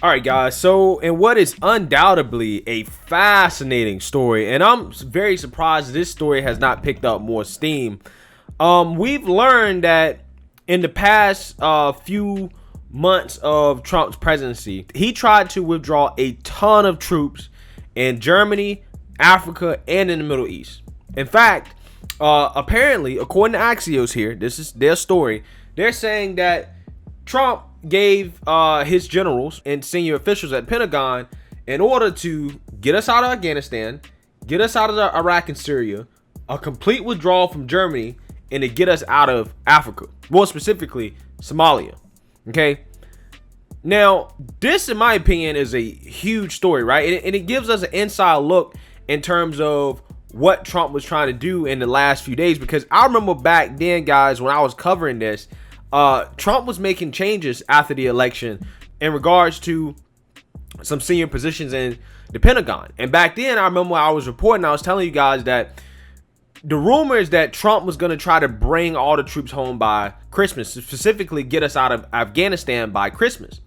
All right, guys. So, in what is undoubtedly a fascinating story, and I'm very surprised this story has not picked up more steam. We've learned that in the past few months of Trump's presidency, he tried to withdraw a ton of troops in Germany, Africa, and in the Middle East. In fact, apparently, according to Axios here, this is their story, they're saying that Trump gave his generals and senior officials at Pentagon, in order to get us out of Afghanistan, get us out of Iraq and Syria, a complete withdrawal from Germany, and to get us out of Africa, more specifically Somalia. Okay, now this, in my opinion, is a huge story, right? And it gives us an inside look in terms of what Trump was trying to do in the last few days, because I remember back then, guys, when I was covering this, Trump was making changes after the election in regards to some senior positions in the Pentagon. And back then, I remember when I was reporting, I was telling you guys that the rumors that Trump was going to try to bring all the troops home by Christmas, specifically get us out of Afghanistan by Christmas.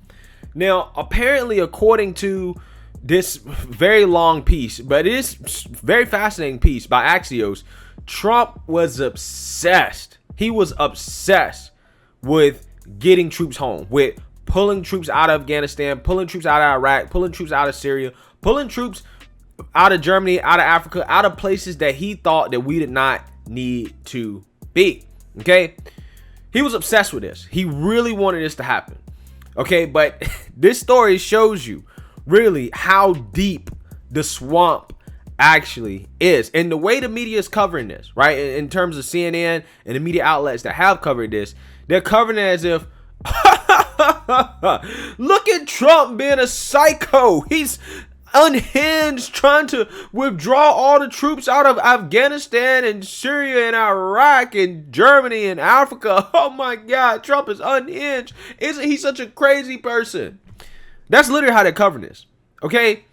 Now, apparently, according to this very long piece, but it is very fascinating piece by Axios, Trump was obsessed. He was obsessed with getting troops home, with pulling troops out of Afghanistan, pulling troops out of Iraq, pulling troops out of Syria, pulling troops out of Germany, out of Africa, out of places that he thought that we did not need to be. Okay, he was obsessed with this. He really wanted this to happen. Okay, but this story shows you really how deep the swamp actually is, and the way the media is covering this, right? In terms of CNN and the media outlets that have covered this, they're covering it as if look at Trump being a psycho. He's unhinged, trying to withdraw all the troops out of Afghanistan and Syria and Iraq and Germany and Africa. Oh my God, Trump is unhinged. Isn't he such a crazy person? That's literally how they're covering this. Okay,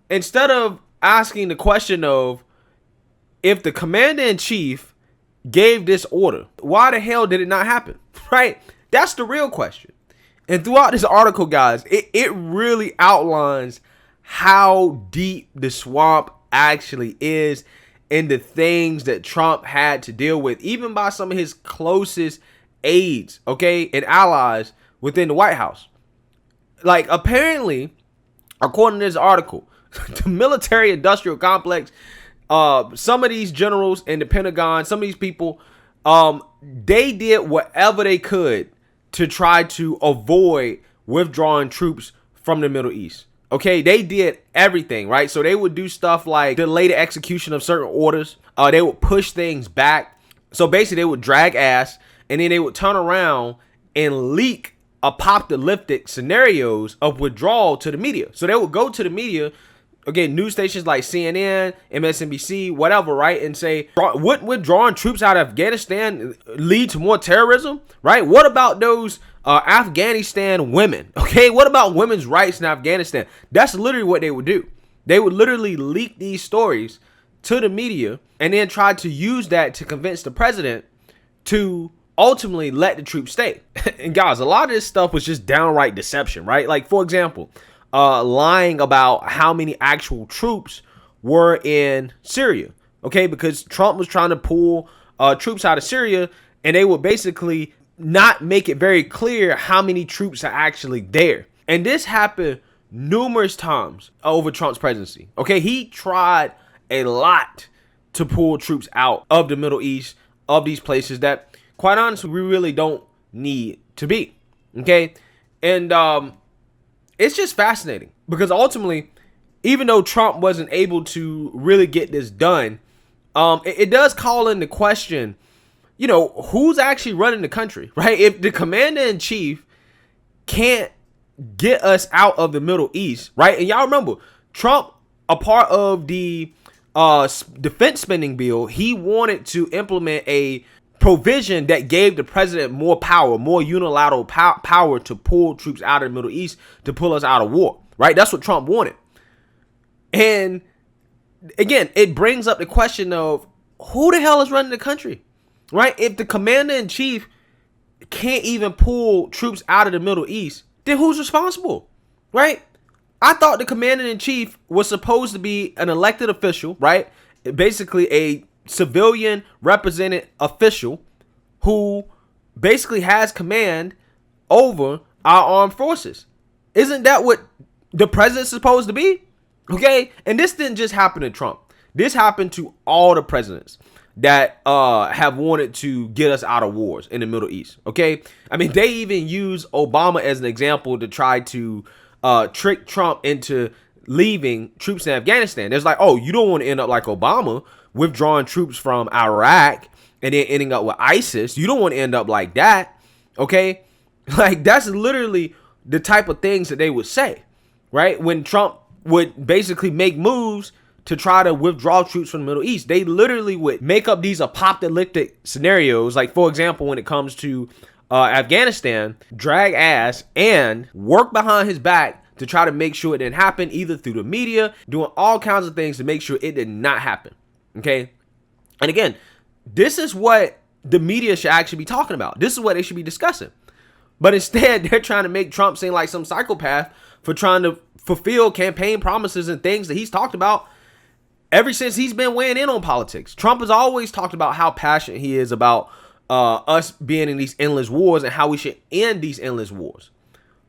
instead of asking the question of, if the commander-in-chief gave this order, why the hell did it not happen? Right? That's the real question. And throughout this article, guys, it really outlines how deep the swamp actually is, and the things that Trump had to deal with, even by some of his closest aides, okay, and allies within the White House. Like, apparently, according to this article, the military industrial complex, some of these generals in the Pentagon, some of these people, they did whatever they could to try to avoid withdrawing troops from the Middle East. Okay, they did everything, right? So they would do stuff like delay the execution of certain orders. They would push things back. So basically, they would drag ass, and then they would turn around and leak apocalyptic scenarios of withdrawal to the media. So they would go to the media, again, news stations like CNN, MSNBC, whatever, right? And say, wouldn't withdrawing troops out of Afghanistan lead to more terrorism, right? What about those Afghanistan women? Okay, what about women's rights in Afghanistan? That's literally what they would do. They would literally leak these stories to the media and then try to use that to convince the president to ultimately let the troops stay. And guys, a lot of this stuff was just downright deception, right? Like, for example, lying about how many actual troops were in Syria, okay? Because Trump was trying to pull troops out of Syria, and they would basically not make it very clear how many troops are actually there. And this happened numerous times over Trump's presidency, okay? He tried a lot to pull troops out of the Middle East, of these places that, quite honestly, we really don't need to be, okay? And it's just fascinating, because ultimately, even though Trump wasn't able to really get this done, it does call into question, you know, who's actually running the country, right? If the commander-in-chief can't get us out of the Middle East, right? And y'all remember, Trump, a part of the defense spending bill, he wanted to implement a provision that gave the president more power, more unilateral power to pull troops out of the Middle East, to pull us out of war, right? That's what Trump wanted. And again, it brings up the question of, who the hell is running the country, right? If the commander-in-chief can't even pull troops out of the Middle East, then who's responsible? right? I thought the commander-in-chief was supposed to be an elected official, right? Basically a civilian represented official who basically has command over our armed forces. Isn't that what the president's supposed to be? Okay, and this didn't just happen to Trump. This happened to all the presidents that have wanted to get us out of wars in the Middle East. Okay, I mean, they even use Obama as an example to try to trick Trump into leaving troops in Afghanistan. There's like, oh, you don't want to end up like Obama, withdrawing troops from Iraq and then ending up with ISIS. You don't want to end up like that. Okay, like that's literally the type of things that they would say, right? When Trump would basically make moves to try to withdraw troops from the Middle East, they literally would make up these apocalyptic scenarios. Like, for example, when it comes to Afghanistan, drag ass and work behind his back to try to make sure it didn't happen, either through the media, doing all kinds of things to make sure it did not happen. Okay. And again, this is what the media should actually be talking about. This is what they should be discussing. But instead, they're trying to make Trump seem like some psychopath for trying to fulfill campaign promises and things that he's talked about ever since he's been weighing in on politics. Trump has always talked about how passionate he is about us being in these endless wars and how we should end these endless wars.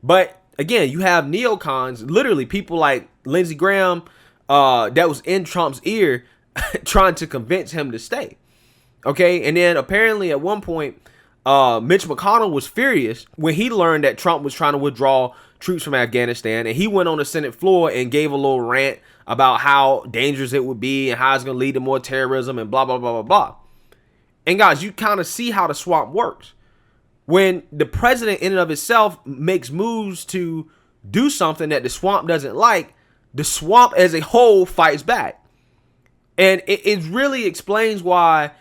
But again, you have neocons, literally people like Lindsey Graham, that was in Trump's ear trying to convince him to stay. Okay, and then apparently at one point, Mitch McConnell was furious when he learned that Trump was trying to withdraw troops from Afghanistan, and he went on the Senate floor and gave a little rant about how dangerous it would be and how it's going to lead to more terrorism and blah, blah, blah, blah, blah. And guys, you kind of see how the swamp works. When the president in and of itself makes moves to do something that the swamp doesn't like, the swamp as a whole fights back. And it really explains why,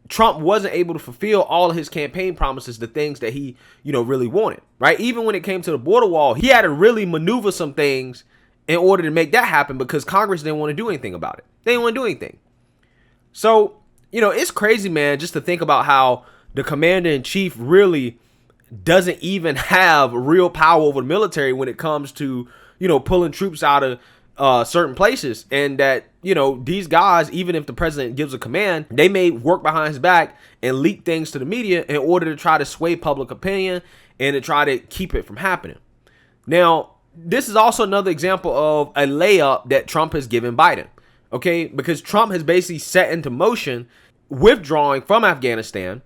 Trump wasn't able to fulfill all of his campaign promises, the things that he, really wanted, right? Even when it came to the border wall, he had to really maneuver some things in order to make that happen because Congress didn't want to do anything about it. They didn't want to do anything. So, it's crazy, man, just to think about how the commander-in-chief really doesn't even have real power over the military when it comes to, pulling troops out of certain places, and that these guys, even if the president gives a command, they may work behind his back and leak things to the media in order to try to sway public opinion and to try to keep it from happening. Now, this is also another example of a layup that Trump has given Biden, okay? Because Trump has basically set into motion withdrawing from Afghanistan,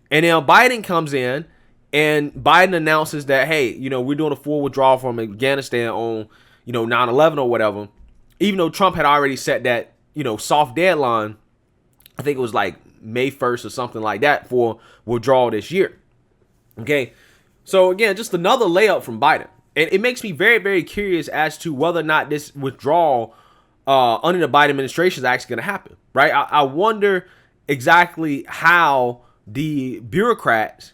and now Biden comes in and Biden announces that, hey, we're doing a full withdrawal from Afghanistan on 9/11 or whatever, even though Trump had already set that, soft deadline. I think it was like May 1st or something like that for withdrawal this year. Okay. So again, just another layup from Biden. And it makes me very, very curious as to whether or not this withdrawal under the Biden administration is actually going to happen, right? I wonder exactly how the bureaucrats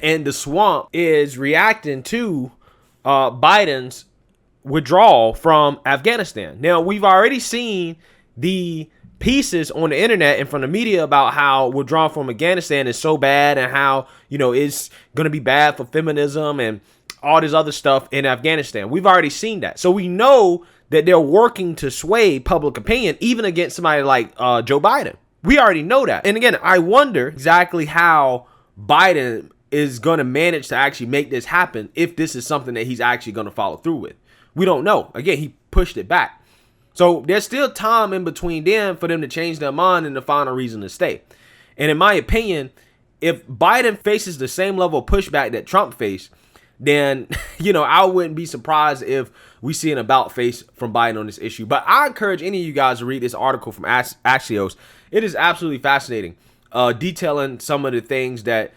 and the swamp is reacting to Biden's withdrawal from Afghanistan. Now, we've already seen the pieces on the internet and from the media about how withdrawal from Afghanistan is so bad and how, it's going to be bad for feminism and all this other stuff in Afghanistan. We've already seen that. So we know that they're working to sway public opinion, even against somebody like Joe Biden. We already know that. And again, I wonder exactly how Biden is going to manage to actually make this happen if this is something that he's actually going to follow through with. We don't know. Again, he pushed it back. So there's still time in between them for them to change their mind and to find a reason to stay. And in my opinion, if Biden faces the same level of pushback that Trump faced, then, I wouldn't be surprised if we see an about face from Biden on this issue. But I encourage any of you guys to read this article from Axios. It is absolutely fascinating, detailing some of the things that,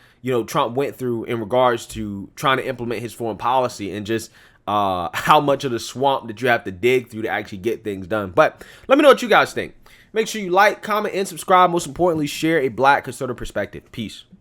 Trump went through in regards to trying to implement his foreign policy and just how much of the swamp that you have to dig through to actually get things done. But let me know what you guys think. Make sure you like, comment, and subscribe. Most importantly, share a Black conservative perspective. Peace.